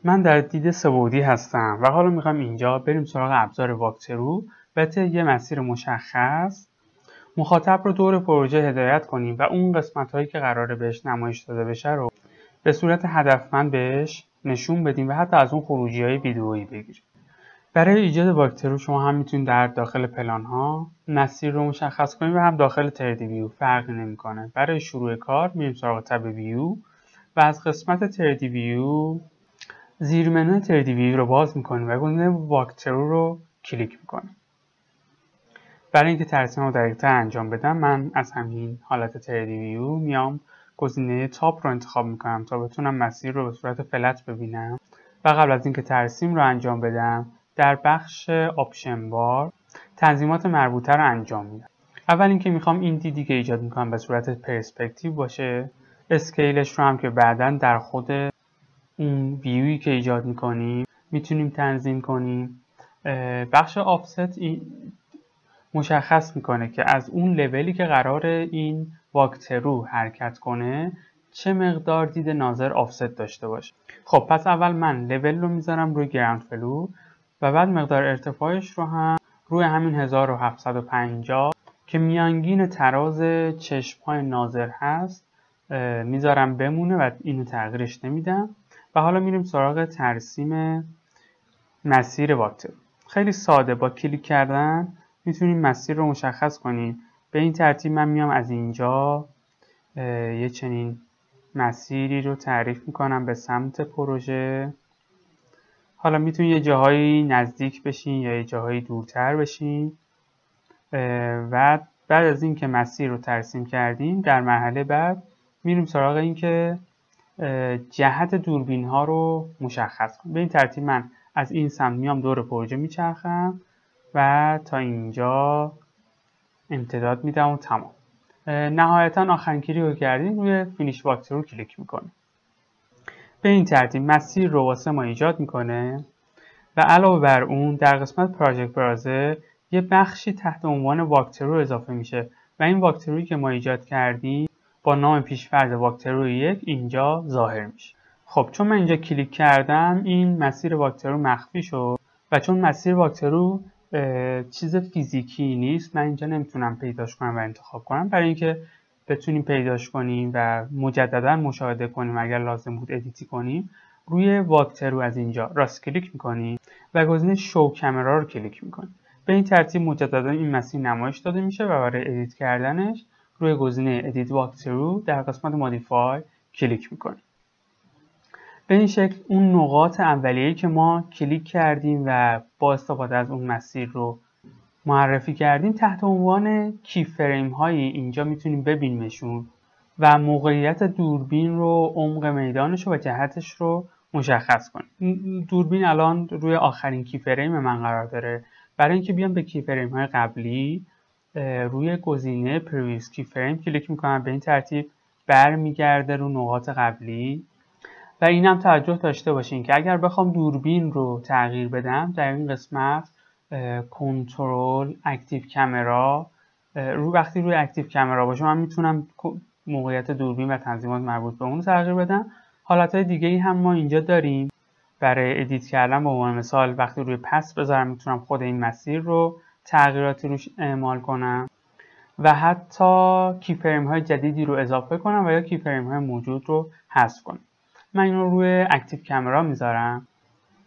من در دید سه‌بعدی هستم و حالا میخوام اینجا بریم سراغ ابزار واک‌ترو و طی یه مسیر مشخص مخاطب رو دور پروژه هدایت کنیم و اون قسمت‌هایی که قراره بهش نمایش داده بشه رو به صورت هدفمند بهش نشون بدیم و حتی از اون خروجی‌های ویدئویی بگیریم. برای ایجاد واک‌ترو شما هم میتونید در داخل پلان‌ها مسیر رو مشخص کنید و هم داخل تردی ویو، فرقی نمی‌کنه. برای شروع کار میریم سراغ تب ویو و از قسمت تردی ویو زیر منوی تردی ویو رو باز می‌کنیم و گزینه واک‌ترو رو کلیک می‌کنیم. برای اینکه ترسیم رو دقیق‌تر انجام بدم من از همین حالت تردی ویو میام گزینه تاپ رو انتخاب می‌کنم تا بتونم مسیر رو به صورت فلت ببینم و قبل از اینکه ترسیم رو انجام بدم در بخش آپشن بار تنظیمات مربوطه رو انجام میدم. اول اینکه میخوام این دیدی که ایجاد میکنم به صورت پرسپکتیو باشه، اسکیلش رو هم که بعداً در خود اون ویویی که ایجاد میکنیم میتونیم تنظیم کنیم. بخش آفست مشخص میکنه که از اون لولی که قرار این واک‌ترو حرکت کنه چه مقدار دید ناظر آفست داشته باشه. خب پس اول من لول رو میذارم روی گراوند فلو و بعد مقدار ارتفاعش رو هم روی همین 1750 که میانگین تراز چشم‌های ناظر هست میذارم بمونه و اینو تغییرش نمیدم. و حالا میریم سراغ ترسیم مسیر واک‌ترو. خیلی ساده با کلیک کردن میتونیم مسیر رو مشخص کنیم. به این ترتیب من میام از اینجا یه چنین مسیری رو تعریف میکنم به سمت پروژه. حالا میتونید یه جاهایی نزدیک بشین یا یه جاهایی دورتر بشین و بعد از اینکه مسیر رو ترسیم کردیم در مرحله بعد میریم سراغ اینکه جهت دوربین ها رو مشخص کنیم. به این ترتیب من از این سمت میام دور پروژه میچرخم و تا اینجا امتداد میدم و تمام. نهایتا آخرین کلیک رو کردیم روی فینیش واک‌ترو کلیک میکنیم. به این ترتیب مسیر رو واسه ما ایجاد میکنه و علاوه بر اون در قسمت پراجکت برازر یه بخشی تحت عنوان واک‌ترو اضافه میشه و این واک‌ترویی که ما ایجاد کردیم با نام پیش‌فرض واک‌ترو 1 اینجا ظاهر میشه. خب چون من اینجا کلیک کردم این مسیر واک‌ترو مخفی شد و چون مسیر واک‌ترو چیز فیزیکی نیست من اینجا نمیتونم پیداش کنم و انتخاب کنم. برای اینکه بتونیم پیداش کنیم و مجددا مشاهده کنیم اگر لازم بود ادیتی کنیم روی واک‌ترو از اینجا راست کلیک میکنیم و گزینه شو کامرا رو کلیک میکنیم. به این ترتیب مجددا این مسیر نمایش داده میشه و برای ادیت کردنش روی گزینه ادیت واک‌ترو در قسمت مودیفای کلیک میکنیم. به این شکل اون نقاط اولیه‌ای که ما کلیک کردیم و با استفاده از اون مسیر رو معرفی کردیم تحت عنوان کی فریم هایی اینجا میتونیم ببینیمشون و موقعیت دوربین رو، عمق میدانش رو و جهتش رو مشخص کنیم. دوربین الان روی آخرین کی فریم من قرار داره. برای اینکه بیام به کی فریم های قبلی روی گزینه پریویس کی فریم کلیک میکنم. به این ترتیب برمیگرده رو نقاط قبلی و اینم توجه داشته باشین که اگر بخوام دوربین رو تغییر بدم در این قسمت کنترل اکتیو کامرا وقتی روی اکتیو کامرا باشه من میتونم موقعیت دوربین و تنظیمات مربوط به اون تغییر بدم. حالتهای دیگه ای هم ما اینجا داریم. برای ادیت کردن به عنوان مثال وقتی روی پس بذارم میتونم خود این مسیر رو تغییراتی روش اعمال کنم و حتی کی فریم های جدیدی رو اضافه کنم و یا کی فریم های موجود رو حذف کنم. من این رو روی اکتیو کامرا میذارم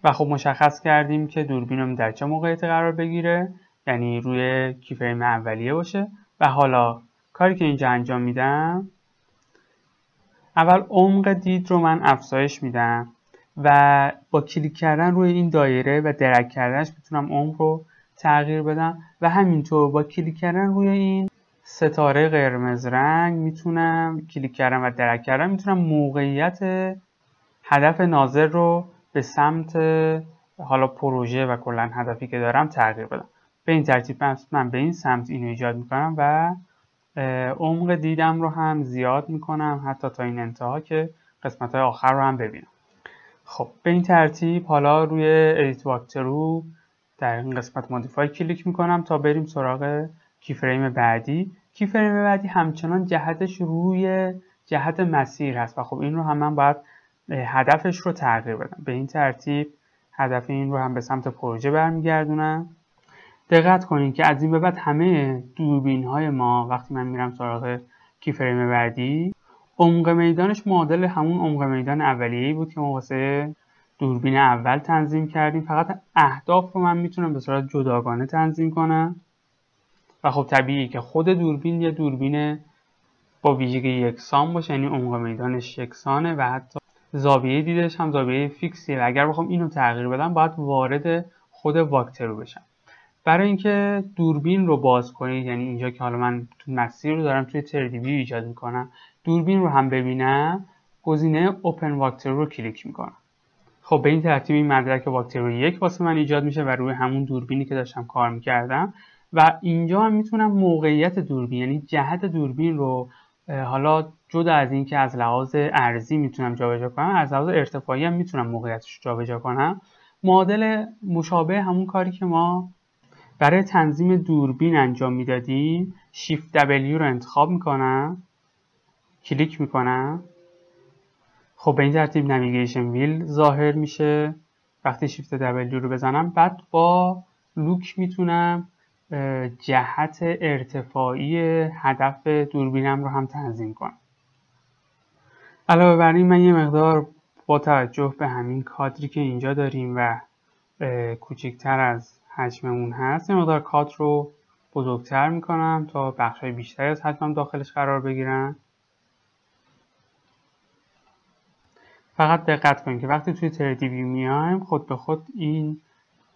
و خب مشخص کردیم که دوربینم در چه موقعیتی قرار بگیره، یعنی روی کی فریم اولیه باشه. و حالا کاری که اینجا انجام میدم اول عمق دید رو من افزایش میدم و با کلیک کردن روی این دایره و درگ کردنش میتونم عمق رو تغییر بدم و همینطور با کلیک کردن روی این ستاره قرمز رنگ میتونم کلیک کردن و درگ کردن میتونم موقعیت هدف ناظر رو به سمت حالا پروژه و کلا هدفی که دارم تغییر بدم. به این ترتیب من به این سمت اینو ایجاد میکنم و عمق دیدم رو هم زیاد میکنم حتی تا این انتها که قسمت های آخر رو هم ببینم. خب به این ترتیب حالا روی ادیت واک‌ترو در این قسمت مودیفای کلیک میکنم تا بریم سراغ کی فریم بعدی. کی فریم بعدی همچنان جهتش روی جهت مسیر هست و خب این رو هم من باید هدفش رو تغییر بدم. به این ترتیب هدف این رو هم به سمت پروژه برمیگردونم. دقت کنید که از این به بعد همه دوربین های ما وقتی من میرم سراغ کی فریم بعدی، عمق میدانش معادل همون عمق میدان اولیه‌ای بود که ما واسه دوربین اول تنظیم کردیم. فقط اهداف رو من میتونم به صورت جداگانه تنظیم کنم و خب طبیعیه که خود دوربین یه دوربین با ویژگی یکسان باشه، یعنی عمق میدانش یکسانه و حتی زاویه دیدش هم زاویه فیکسیه و اگر بخوام اینو تغییر بدم باید وارد خود واکترو بشم. برای اینکه دوربین رو باز کنید، یعنی اینجا که حالا من تو مسیر رو دارم توی تردیوی ایجاد میکنم، دوربین رو هم ببینم، گزینه اوپن واکترو رو کلیک میکنم. خب به این ترتیب این مدرک واکترو 1 واسه من ایجاد میشه و روی همون دوربینی که داشتم کار میکردم و اینجا هم میتونم موقعیت دوربین، یعنی جهت دوربین رو حالا جدا از این که از لحاظ ارزی میتونم جابجا کنم، از لحاظ ارتفاعی هم میتونم موقعیتش رو جابجا کنم. معادل مشابه همون کاری که ما برای تنظیم دوربین انجام میدادیم، شیفت W رو انتخاب میکنم، کلیک میکنم. خب به این ترتیب نویگیشن ویل ظاهر میشه وقتی شیفت W رو بزنم. بعد با لوک میتونم جهت ارتفاعی هدف دوربینم رو هم تنظیم کنم. علاوه بر این من یه مقدار با توجه به همین کادری که اینجا داریم و کوچکتر از حجممون هست، یه مقدار کادر رو بزرگتر میکنم تا بخشای بیشتری از حجمم داخلش قرار بگیرن. فقط دقت کنید که وقتی توی تردیوی میایم خود به خود این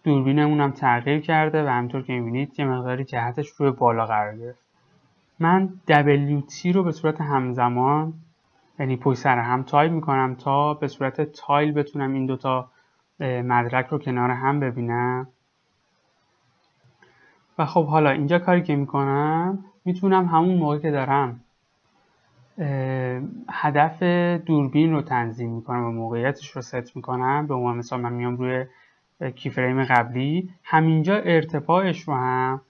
دوربینمون هم تغییر کرده و همونطور که میبینید یه مقداری جهتش روی بالا قرار گرفت. من WT رو به صورت همزمان، یعنی پشت سر هم تایپ میکنم تا به صورت تایل بتونم این دوتا مدرک رو کنار هم ببینم. و خب حالا اینجا کاری که میکنم، میتونم همون موقع که دارم هدف دوربین رو تنظیم میکنم و موقعیتش رو ست میکنم، به عنوان مثال من میام روی کی فریم قبلی، همینجا ارتفاعش رو هم،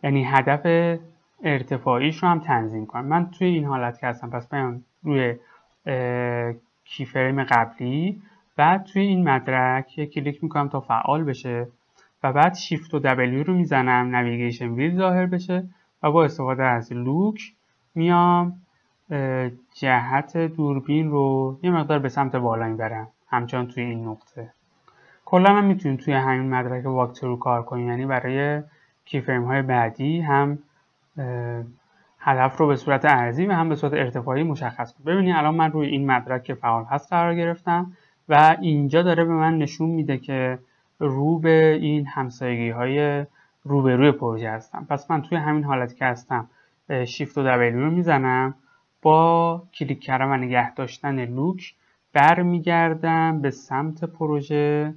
یعنی هدف ارتفاعیش رو هم تنظیم کنم. من توی این حالت که هستم، پس میام روی کی فریم قبلی، بعد توی این مدرک یک کلیک میکنم تا فعال بشه و بعد شیفت و W رو میزنم نویگیشن ویل ظاهر بشه و با استفاده از لوک میام جهت دوربین رو یه مقدار به سمت بالا میبرم، همچنان توی این نقطه. کلا هم میتونیم توی همین مدرک واکترو کار کنیم، یعنی برای کی فریم های بعدی هم هدف رو به صورت ارزی و هم به صورت ارتفاعی مشخص کنیم. ببینید الان من روی این مدرک که فعال هست قرار گرفتم و اینجا داره به من نشون میده که رو به این همسایگی های روبروی پروژه هستم. پس من توی همین حالت که هستم شیفت و W رو میزنم، با کلیک کردن و نگه داشتن لوک برمیگردم به سمت پروژه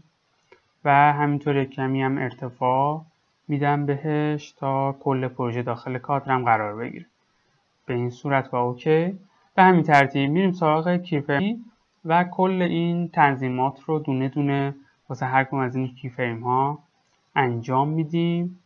و همینطور کمی هم ارتفاع میدم بهش تا کل پروژه داخل کادرم قرار بگیره. به این صورت با اوکی. به همین ترتیب میریم سراغ کی فریم و کل این تنظیمات رو دونه دونه واسه هر کدوم از این کی فریم ها انجام میدیم.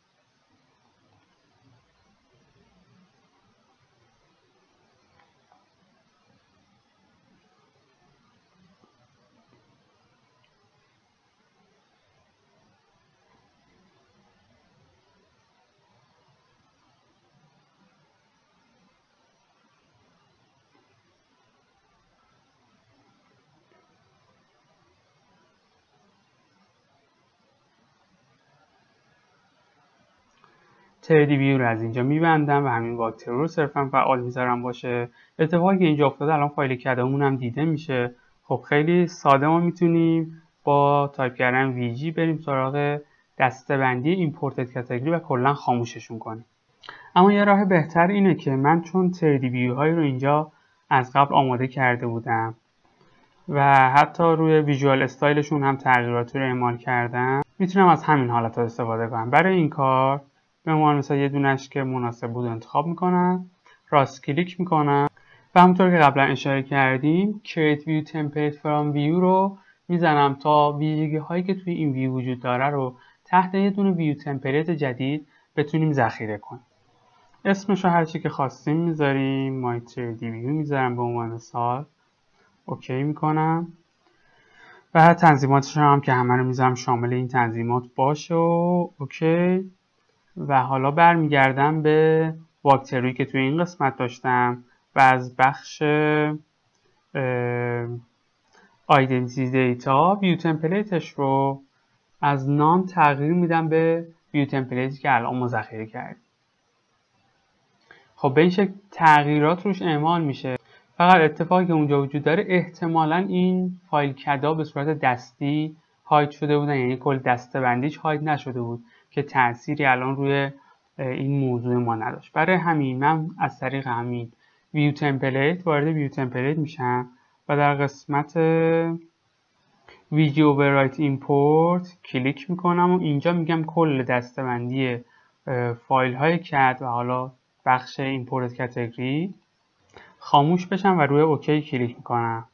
تردیوی رو از اینجا میبندم و همین واکترو رو صرفا فعال میذارم باشه. اتفاقی که اینجا افتاده، الان فایل کدمون هم دیده میشه. خب خیلی ساده ما میتونیم با تایپ کردن VG بریم سراغ دسته‌بندی ایمپورتد کاتگوری و کلا خاموششون کنیم. اما یه راه بهتر اینه که من چون تردیوی هایی رو اینجا از قبل آماده کرده بودم و حتی روی ویژوال استایلشون هم تغییراتی رو اعمال کردم، میتونم از همین حالت ها استفاده کنم. برای این کار به عنوان مثلا یه دونش که مناسب بود انتخاب میکنم، راست کلیک میکنم و همونطور که قبلا اشاره کردیم Create View Template from View رو میزنم تا ویژگی هایی که توی این ویو وجود داره رو تحت یه دونه ویو تمپلیت جدید بتونیم ذخیره کنیم. اسمش رو هرچی که خواستیم میذاریم. My 3D View میذارم به عنوان مثال. اوکی میکنم و تنظیماتش هم که همه رو میذارم شامل این تنظیمات باشه و اوکی. و حالا برمیگردم به واکترویی که توی این قسمت داشتم و از بخش آیدنتیتی دیتا ویو تمپلیتش رو از نان تغییر میدم به ویو تمپلیتی که الان ما ذخیره کردیم. خب به این شکل تغییرات روش اعمال میشه. فقط اتفاقی که اونجا وجود داره احتمالاً این فایل کدا به صورت دستی هاید شده بودن، یعنی کل دسته بندیش هاید نشده بود که تأثیری الان روی این موضوع ما نداشت. برای همین من از طریق همین ویو تمپلیت وارد ویو تمپلیت میشم و در قسمت ویدیو اووررایت ایمپورت کلیک میکنم و اینجا میگم کل دسته‌بندی فایل های کد و حالا بخش ایمپورت کاتگوری خاموش بشم و روی اوکی کلیک میکنم.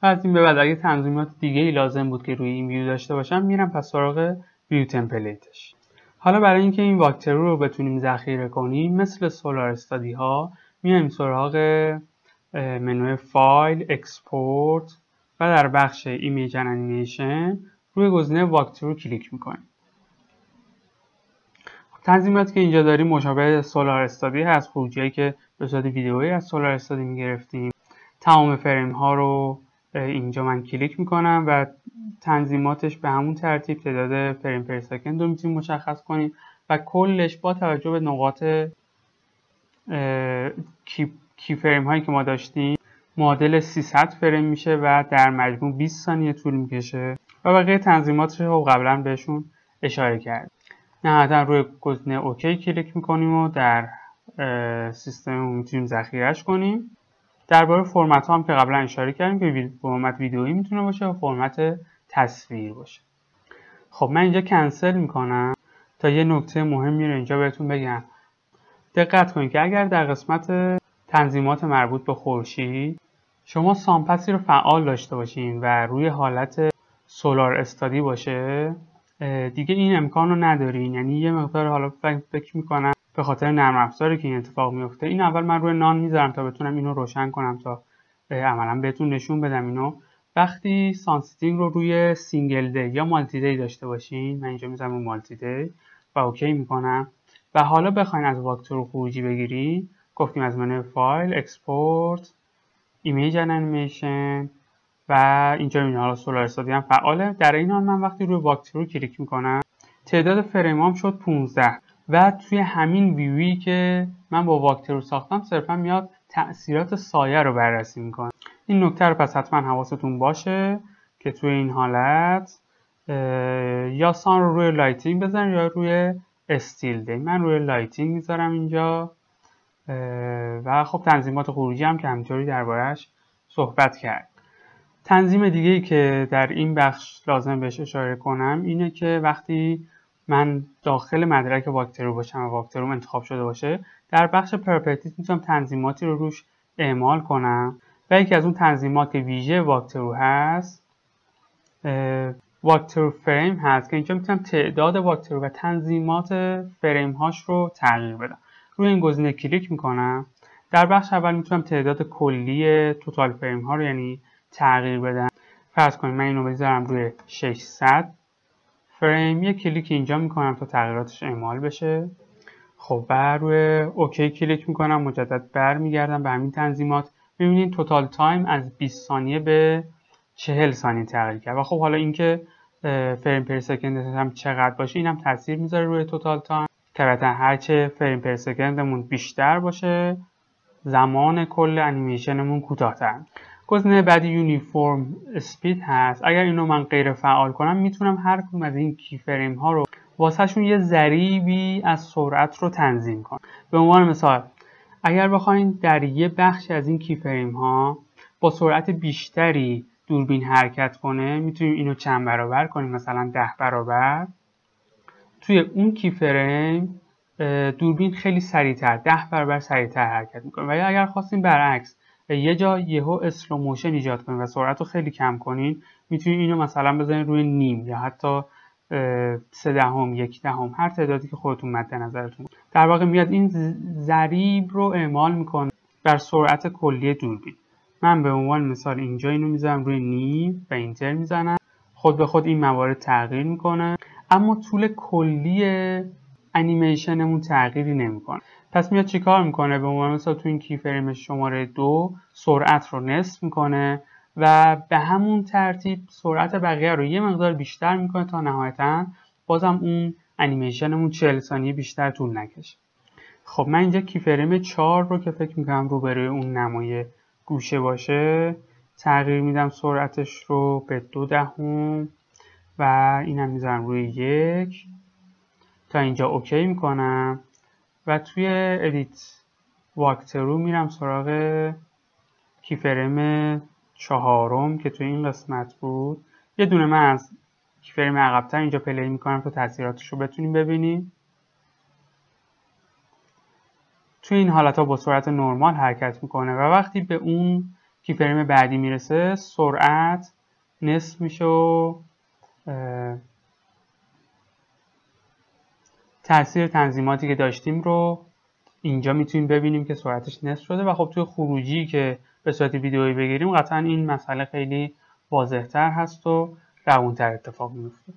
و از این به بعد اگه تنظیمات دیگه ای لازم بود که روی این ویو داشته باشم میرم پس سراغ ویو تمپلیتش. حالا برای اینکه این واکترو رو بتونیم ذخیره کنیم مثل سولار استادی ها میایم سراغ منوی فایل، اکسپورت و در بخش ایمیج اند انیمیشن روی گزینه واکترو کلیک میکنیم. تنظیماتی که اینجا داریم مشابه سولار استادی هست، خروجی‌هایی که به صورت ویدئویی از سولار استادی میگرفتیم. تمام فریم ها رو اینجا من کلیک میکنم و تنظیماتش به همون ترتیب تعداد فریم پر سکند رو میتونیم مشخص کنیم و کلش با توجه به نقاط کی فریم هایی که ما داشتیم معادل 300 فریم میشه و در مجموع 20 ثانیه طول میکشه و بقیه تنظیماتش رو قبلا بهشون اشاره کردیم. نهایتا روی گزینه اوکی کلیک میکنیم و در سیستم میتونیم ذخیرهش کنیم. درباره فرمت ها هم که قبلا اشاره کردیم که فرمت ویدئویی میتونه باشه و فرمت تصویر باشه. خب من اینجا کنسل میکنم تا یه نکته مهمی رو اینجا بهتون بگم. دقت کنید که اگر در قسمت تنظیمات مربوط به خورشید شما سامپسی رو فعال داشته باشین و روی حالت سولار استادی باشه دیگه این امکان رو ندارین. یعنی یه مقدار حالا فکر میکنم به خاطر نرم افزاری که این اتفاق میفته. این اول من روی نان میذارم تا بتونم اینو روشن کنم تا عملا بهتون نشون بدم اینو. وقتی سانستینگ رو روی سینگل دی یا مالتی دی داشته باشین، من اینجا میذارم روی مالتی دی و اوکی میکنم و حالا بخواین از واکترو خروجی بگیرین، گفتیم از منوی فایل، اکسپورت، ایمیج اند انیمیشن و اینجا میبینید حالا سولار استادی هم فعاله. در این حال من وقتی روی واکترو کلیک میکنم تعداد فریمام شد 15 و توی همین ویویی که من با واکترو ساختم صرفا میاد تأثیرات سایه رو بررسی میکنه. این نکته رو پس حتما حواستون باشه که توی این حالت یا سان رو روی لایتینگ بزنید یا روی استیل دی. من روی لایتینگ میذارم اینجا و خب تنظیمات خروجی هم که همینطوری درباره‌اش صحبت کرد. تنظیم دیگه‌ای که در این بخش لازم بهش اشاره کنم اینه که وقتی من داخل مدرک واکترو باشم و واکتروم انتخاب شده باشه، در بخش پراپرتیز میتونم تنظیماتی رو روش اعمال کنم و یکی از اون تنظیمات که ویژه واکترو هست واکترو فریم هست که اینجا میتونم تعداد واکترو و تنظیمات فریم هاش رو تغییر بدم. روی این گزینه کلیک میکنم. در بخش اول میتونم تعداد کلی توتال فریم ها رو یعنی تغییر بدم. فرض کنید من اینو بذارم روی 600 فریم. یک کلیک اینجا میکنم تا تغییراتش اعمال بشه. خب بعد روی اوکی کلیک میکنم، مجدد برمیگردم به همین تنظیمات. میبینید توتال تایم از 20 ثانیه به 40 ثانیه تغییر کرد و خب حالا اینکه فریم پر سکند هم چقدر باشه اینم تاثیر میذاره روی توتال تایم. البته هرچه فریم پر سکندمون بیشتر باشه زمان کل انیمیشنمون کوتاه‌تر. گزینه بعدی یونیفرم اسپید هست. اگر اینو من غیر فعال کنم میتونم هر کدوم از این کی فریم ها رو واسه شون یه ضریبی از سرعت رو تنظیم کنم. به عنوان مثال اگر بخواین در یه بخش از این کی فریم ها با سرعت بیشتری دوربین حرکت کنه میتونیم اینو چند برابر کنیم، مثلا 10 برابر. توی اون کی فریم دوربین خیلی سریعتر 10 برابر سریعتر حرکت میکنه. و یا اگر خواستیم برعکس یه جا یهو اسلو موشن ایجاد کنین و سرعت رو خیلی کم کنین، میتونین اینو مثلا بزنین روی نیم یا حتی 0.3 1/10 هر تعدادی که خودتون مد نظرتون. در واقع میاد این ضریب رو اعمال میکنه بر سرعت کلی دوربین من به عنوان مثال اینجا اینو میذارم روی نیم و اینتر میزنم. خود به خود این موارد تغییر میکنه، اما طول کلی انیمیشنمون تغییری نمیکنه. پس میاد چیکار میکنه؟ به عنوان مثال تو این کی فریم شماره 2 سرعت رو نصف میکنه و به همون ترتیب سرعت بقیه رو یه مقدار بیشتر میکنه تا نهایتا بازم اون انیمیشنمون 40 ثانیه بیشتر طول نکشه. خب من اینجا کی فریم 4 رو که فکر میکنم روبروی اون نمای گوشه باشه تغییر میدم سرعتش رو به 0.2 و اینم میذارم روی 1 تا اینجا اوکی میکنم و توی ادیت واکترو میرم سراغ کی فریم 4 که توی این قسمت بود. یه دونه من از کی فریم عقب‌تر اینجا پلی میکنم تا تاثیراتش رو بتونیم ببینیم. توی این حالت ها با سرعت نرمال حرکت میکنه و وقتی به اون کی فریم بعدی میرسه سرعت نصف میشه و تاثیر تنظیماتی که داشتیم رو اینجا میتونیم ببینیم که سرعتش نصف شده و خب توی خروجی که به صورت ویدئویی بگیریم قطعا این مسئله خیلی واضح‌تر هست و روون‌تر اتفاق میفته.